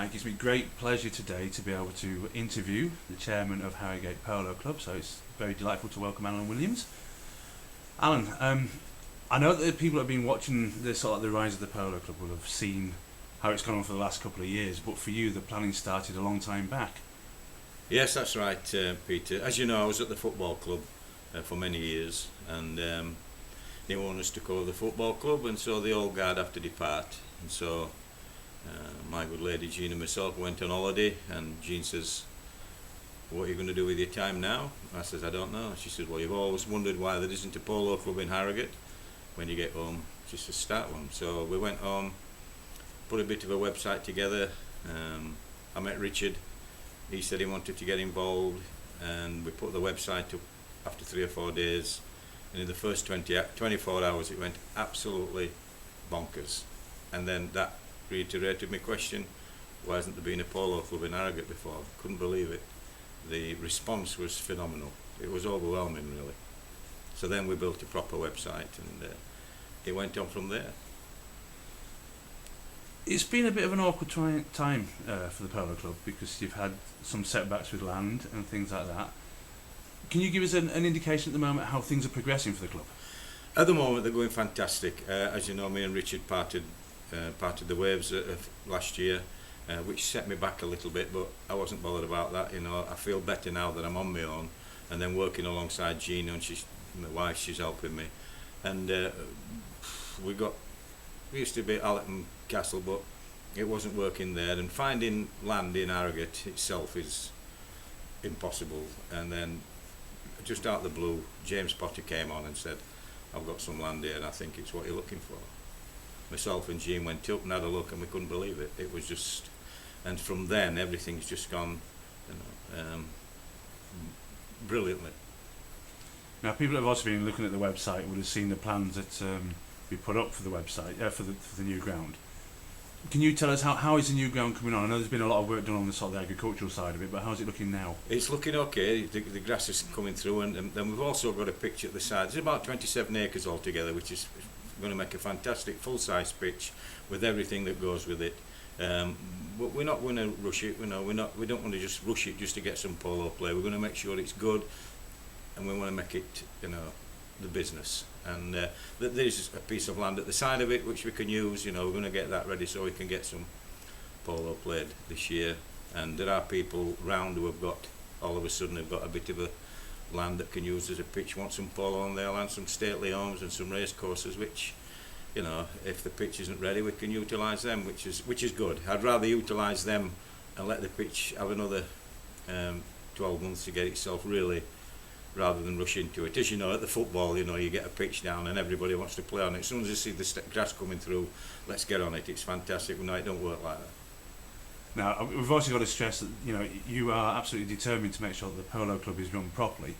It gives me great pleasure today to be able to interview the chairman of Harrogate Polo Club, so it's very delightful to welcome Alan Williams. Alan, I know that the people that have been watching this, sort of the rise of the Polo Club, will have seen how it's gone on for the last couple of years, but for you the planning started a long time back. Yes, that's right, Peter. As you know, I was at the football club for many years, and the owners took over the football club, and so the old guard had to depart. And so my good lady Jean and myself went on holiday, and Jean says, "What are you going to do with your time now?" I says, "I don't know." She says, "Well, you've always wondered why there isn't a polo club in Harrogate. When you get home, she says, start one." So we went home, put a bit of a website together. I met Richard. He said he wanted to get involved, and we put the website up after 3 or 4 days, and in the first 24 hours it went absolutely bonkers. And then that reiterated my question, why hasn't there been a polo club in Harrogate before? Couldn't believe it. The response was phenomenal. It was overwhelming, really. So then we built a proper website, and it went on from there. It's been a bit of an awkward time for the Polo Club because you've had some setbacks with land and things like that. Can you give us an indication at the moment how things are progressing for the club? At the moment they're going fantastic. As you know, me and Richard parted the waves of last year, which set me back a little bit, but I wasn't bothered about that. You know, I feel better now that I'm on my own, and then working alongside Jean, and my wife, she's helping me. And we used to be at Allerton Castle, but it wasn't working there, and finding land in Harrogate itself is impossible. And then just out of the blue, James Potter came on and said, "I've got some land here and I think it's what you're looking for." Myself and Jean went up and had a look, and we couldn't believe it. It was just, and from then everything's just gone, brilliantly. Now, people that have also been looking at the website would have seen the plans that we put up for the website, for the new ground. Can you tell us how is the new ground coming on? I know there's been a lot of work done on the sort of the agricultural side of it, but how's it looking now? It's looking okay. The grass is coming through, and then we've also got a pitch at the side. There's about 27 acres altogether, which is going to make a fantastic full-size pitch with everything that goes with it. But we're not going to rush it. We don't want to just rush it just to get some polo play. We're going to make sure it's good, and we want to make it, the business. And there's a piece of land at the side of it which we can use. We're going to get that ready so we can get some polo played this year. And there are people round who have got, all of a sudden, have got a bit of a land that can use as a pitch, want some polo on their land, some stately homes and some race courses, which, if the pitch isn't ready, we can utilise them, which is good. I'd rather utilise them and let the pitch have another 12 months to get itself really, rather than rush into it. As you know, at the football, you get a pitch down and everybody wants to play on it. As soon as you see the grass coming through, let's get on it. It's fantastic. No, it don't work like that. Now, we've also got to stress that you are absolutely determined to make sure that the Polo Club is run properly,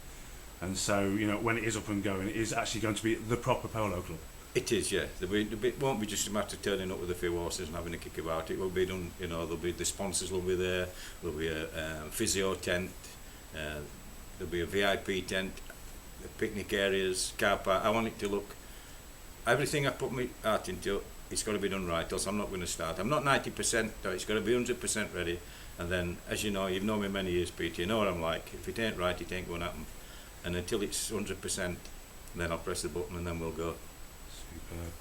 and so when it is up and going, it is actually going to be the proper Polo Club. It is, yeah. It won't be just a matter of turning up with a few horses and having a kick about. It will be done. There'll be the sponsors will be there. There'll be a physio tent. There'll be a VIP tent, picnic areas, car park. I want it to look, everything I put my heart into, it's got to be done right, else I'm not going to start. I'm not 90%, it's got to be 100% ready. And then, as you know, you've known me many years, Peter, you know what I'm like. If it ain't right, it ain't going to happen. And until it's 100%, then I'll press the button and then we'll go. Superb.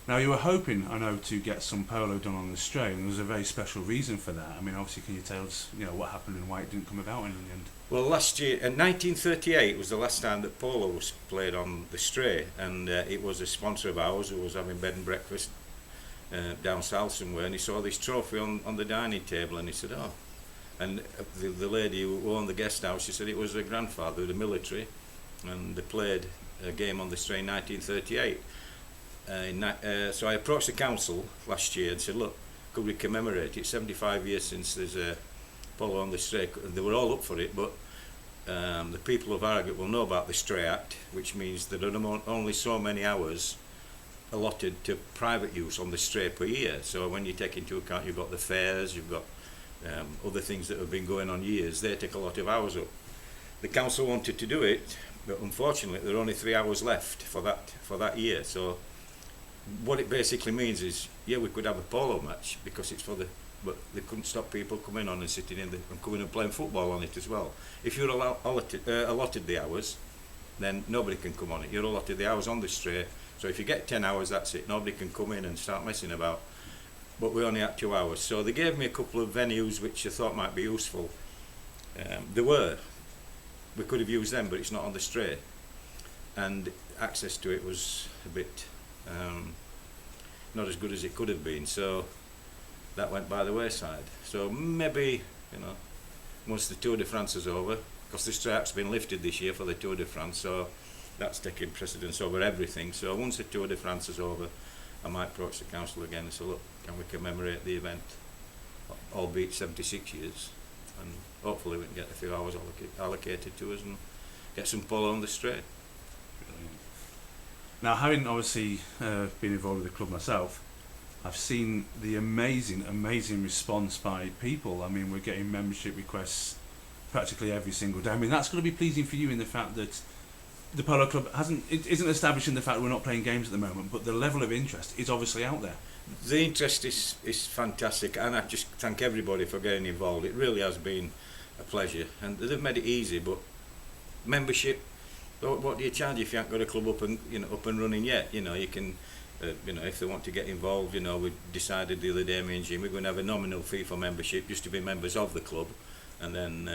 Now, you were hoping, I know, to get some polo done on the Stray, and there was a very special reason for that. I mean, obviously, can you tell us, what happened and why it didn't come about in the end? Well, last year, in 1938, was the last time that polo was played on the Stray, and it was a sponsor of ours who was having bed and breakfast down south somewhere, and he saw this trophy on the dining table, and he said, "Oh." And the lady who owned the guest house, she said it was her grandfather, the military, and they played a game on the Stray in 1938. So I approached the council last year and said, "Look, could we commemorate it? 75 years since there's a polo on the Stray." They were all up for it, but the people of Harrogate will know about the Stray Act, which means that there are only so many hours allotted to private use on the Stray per year. So when you take into account, you've got the fairs, you've got other things that have been going on years, they take a lot of hours up. The council wanted to do it, but unfortunately there are only 3 hours left for that year. So what it basically means is, yeah, we could have a polo match because it's for the but they couldn't stop people coming on and sitting in and coming and playing football on it as well. If you're allotted the hours, then nobody can come on it. You're allotted the hours on the straight, so if you get 10 hours, that's it. Nobody can come in and start messing about. But we only had 2 hours, so they gave me a couple of venues which I thought might be useful. We could have used them, but it's not on the straight, and access to it was a bit not as good as it could have been, so that went by the wayside. So maybe, once the Tour de France is over, because the strip's been lifted this year for the Tour de France, so that's taking precedence over everything. So once the Tour de France is over, I might approach the council again and say, look, can we commemorate the event, albeit 76 years, and hopefully we can get a few hours allocated to us and get some polo on the straight. Brilliant. Now, having obviously been involved with the club myself, I've seen the amazing response by people. I mean, we're getting membership requests practically every single day. I mean, that's going to be pleasing for you in the fact that the Polo Club isn't establishing the fact we're not playing games at the moment, but the level of interest is obviously out there. The interest is fantastic, and I just thank everybody for getting involved. It really has been a pleasure, and they've made it easy. But membership, what do you charge if you haven't got a club up and running yet? You can, if they want to get involved, we decided the other day, me and Jim, we're going to have a nominal fee for membership just to be members of the club. And then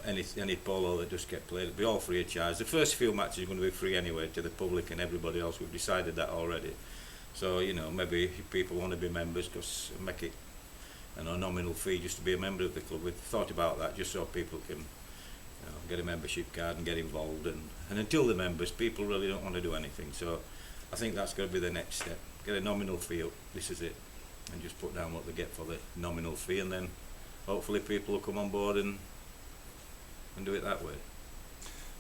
any polo that just get played, it'll be all free of charge. The first few matches are going to be free anyway to the public and everybody else. We've decided that already. So maybe if people want to be members, because make it a nominal fee just to be a member of the club. We've thought about that just so people can get a membership card and get involved. And until the members, people really don't want to do anything. So I think that's going to be the next step. Get a nominal fee up. This is it, and just put down what they get for the nominal fee, and then hopefully people will come on board and do it that way.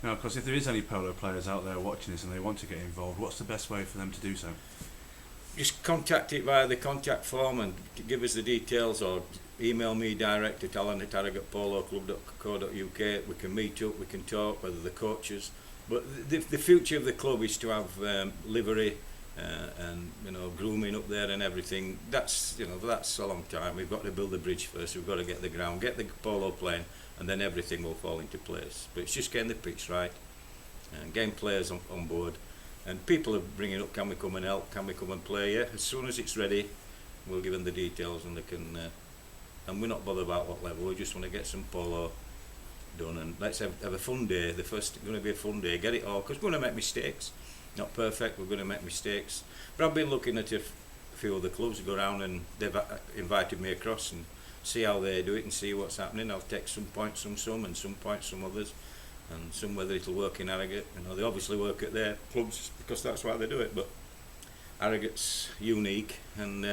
Now, of course, if there is any polo players out there watching this and they want to get involved, what's the best way for them to do so? Just contact it via the contact form and give us the details, or email me direct at alan@harrogatepoloclub.co.uk. We can meet up, we can talk, whether the coaches. But the future of the club is to have livery and grooming up there and everything. That's a long time. We've got to build the bridge first. We've got to get the ground, get the polo playing, and then everything will fall into place. But it's just getting the pitch right and getting players on board. And people are bringing up, can we come and help? Can we come and play? Yeah, as soon as it's ready, we'll give them the details, and they can. And we're not bothered about what level. We just want to get some polo done, and let's have a fun day. The first going to be a fun day. Get it all, because we're going to make mistakes. Not perfect. We're going to make mistakes. But I've been looking at a few of the clubs, go around, and they've invited me across and see how they do it and see what's happening. I'll take some points from some, and some points from others, and some whether it'll work in Harrogate. They obviously work at their clubs because that's why they do it. But Harrogate's unique, and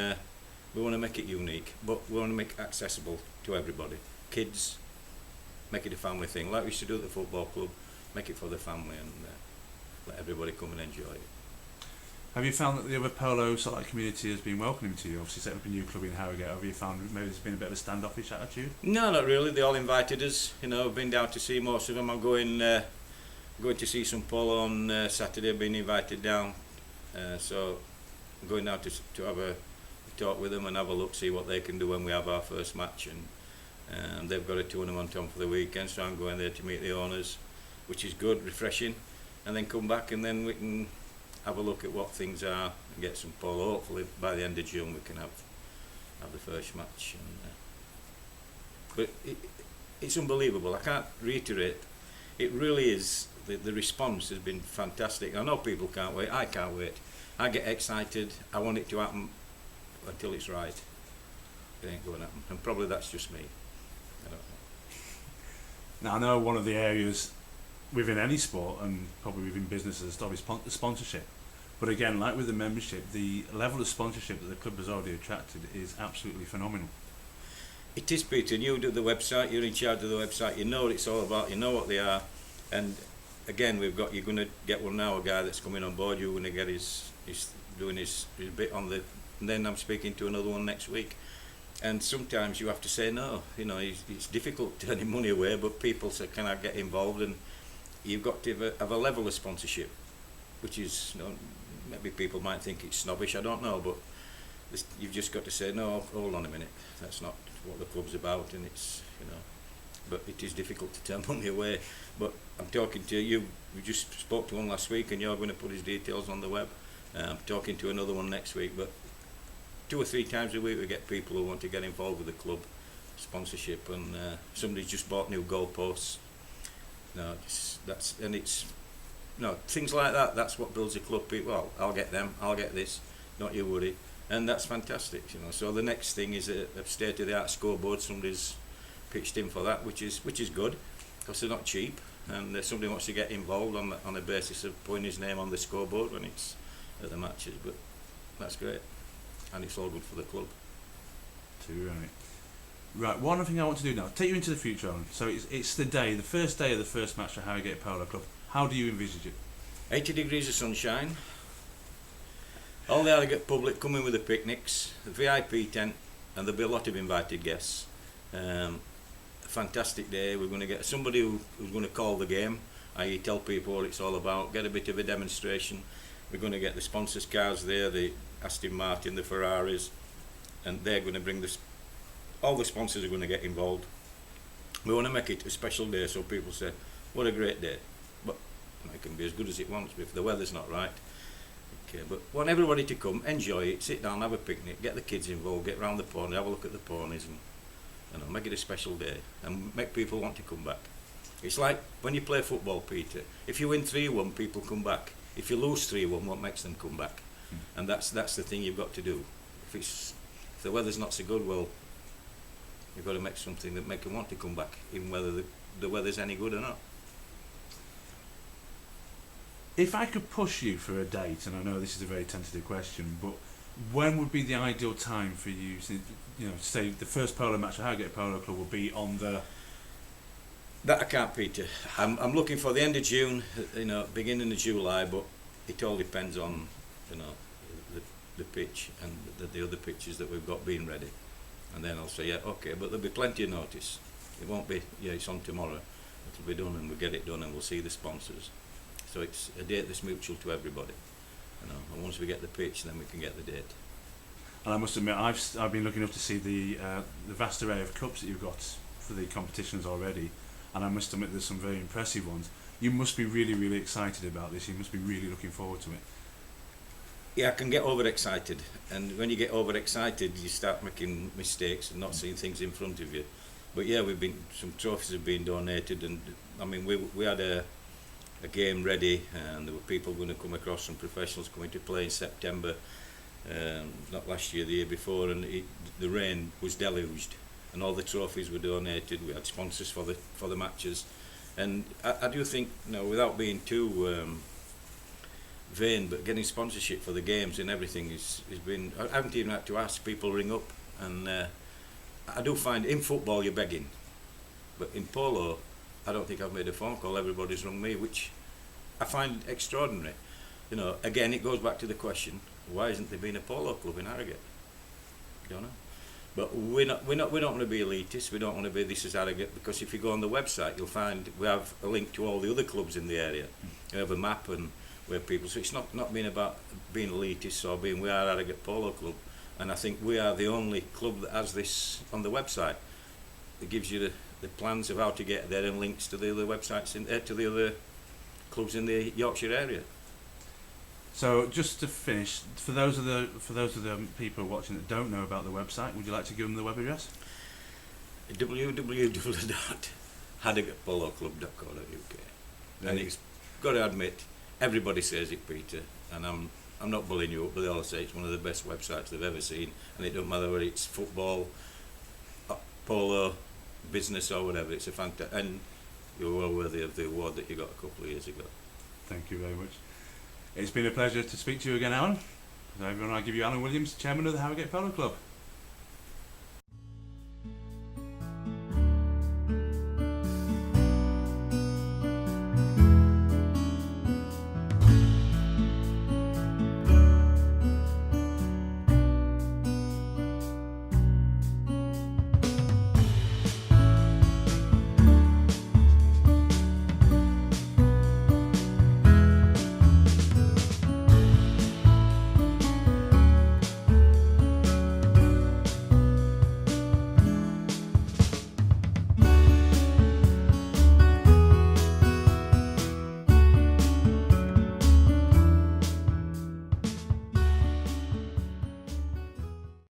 we want to make it unique, but we want to make it accessible to everybody. Kids, make it a family thing, like we used to do at the football club. Make it for the family and let everybody come and enjoy it. Have you found that the other polo sort of community has been welcoming to you? Obviously setting up a new club in Harrogate, have you found maybe there's been a bit of a standoffish attitude? No, not really. They all invited us. I've been down to see most of them. I'm going to see some polo on Saturday. I've been invited down, so I'm going down to have a talk with them and have a look, see what they can do when we have our first match. And they've got a tournament on for the weekend, so I'm going there to meet the owners, which is good, refreshing. And then come back, and then we can have a look at what things are and get some polo. Hopefully by the end of June we can have the first match. But it's unbelievable. I can't reiterate. It really is. The response has been fantastic. I know people can't wait. I can't wait. I get excited. I want it to happen until it's right. It ain't going to happen. And probably that's just me. I don't know. Now, I know one of the areas within any sport, and probably within business as well, is sponsorship. But again, like with the membership, the level of sponsorship that the club has already attracted is absolutely phenomenal. It is, Peter. You do the website, you're in charge of the website, you know what it's all about, you know what they are. And again, you're going to get one now, a guy that's coming on board, you're going to get his doing his bit on the, and then I'm speaking to another one next week. And sometimes you have to say no. It's difficult turning money away, but people say, can I get involved? And you've got to have a level of sponsorship, which is, maybe people might think it's snobbish, I don't know, but you've just got to say, no, hold on a minute, that's not what the club's about, and it's, you know, but it is difficult to turn money away. But I'm talking to you, we just spoke to one last week, and you're going to put his details on the web. I'm talking to another one next week, but 2 or 3 times a week we get people who want to get involved with the club sponsorship, and somebody's just bought new goalposts. No, that's, and it's, no, things like that, that's what builds a club. People, well, I'll get them, I'll get this, not you worry. And that's fantastic, you know. So the next thing is a state-of-the-art scoreboard. Somebody's pitched in for that, which is good, because they're not cheap, and somebody wants to get involved on the basis of putting his name on the scoreboard when it's at the matches. But that's great, and it's all good for the club. Too right. Right, one other thing I want to do now, take you into the future, Alan. So it's the first day of the first match for Harrogate Polo Club. How do you envisage it? 80 degrees of sunshine. All the Harrogate public coming with the picnics, the VIP tent, and there'll be a lot of invited guests. A fantastic day. We're going to get somebody who's going to call the game, i.e. tell people what it's all about, get a bit of a demonstration. We're going to get the sponsors' cars there, the Aston Martin, the Ferraris, and they're going to bring all the sponsors are going to get involved. We want to make it a special day so people say, what a great day. But it can be as good as it wants if the weather's not right. Okay, but want everybody to come, enjoy it, sit down, have a picnic, get the kids involved, get round the pony, have a look at the ponies, and you know, make it a special day and make people want to come back. It's like when you play football, Peter. If you win 3-1, people come back. If you lose 3-1, what makes them come back? And that's the thing you've got to do. If the weather's not so good, well, you've got to make something that make them want to come back, even whether the weather's any good or not. If I could push you for a date, and I know this is a very tentative question, but when would be the ideal time for you to, you know, say the first polo match at Harrogate Polo Club will be on the... That I can't, Peter. I'm looking for the end of June, you know, beginning of July, but it all depends on, you know, the pitch and the other pitches that we've got being ready. And then I'll say, yeah, okay, but there'll be plenty of notice. It won't be, yeah, it's on tomorrow. It'll be done and we'll get it done and we'll see the sponsors. So it's a date that's mutual to everybody, you know. And once we get the pitch, then we can get the date. And I must admit, I've been lucky enough to see the vast array of cups that you've got for the competitions already, and I must admit there's some very impressive ones. You must be really, really excited about this. You must be really looking forward to it. Yeah, I can get overexcited, and when you get overexcited, you start making mistakes and not seeing things in front of you. But yeah, some trophies have been donated, and I mean we had a game ready, and there were people going to come across, some professionals coming to play in September, not last year, the year before, and the rain was deluged, and all the trophies were donated. We had sponsors for the matches, and I do think, you know, without being too vain, but getting sponsorship for the games and everything has been. I haven't even had to ask. People ring up, and I do find in football you're begging, but in polo, I don't think I've made a phone call. Everybody's rung me, which I find extraordinary. You know, again, it goes back to the question: why isn't there been a polo club in Harrogate? Don't know. But we don't want to be elitist. We don't want to be this is Harrogate, because if you go on the website, you'll find we have a link to all the other clubs in the area. We have a map and where people. So it's not been about being elitist or being we are Harrogate Polo Club. And I think we are the only club that has this on the website. It gives you the plans of how to get there and links to the other websites to the other clubs in the Yorkshire area. So just to finish, for those of the people watching that don't know about the website, would you like to give them the web address? www.harrogatepoloclub.co.uk. And it's got to admit, everybody says it, Peter, and I'm not bullying you up, but they all say it's one of the best websites they've ever seen, and it don't matter whether it's football, polo, business or whatever. It's a fantastic, and you're well worthy of the award that you got a couple of years ago. Thank you very much. It's been a pleasure to speak to you again, Alan. Everyone, I give you Alan Williams, Chairman of the Harrogate Polo Club.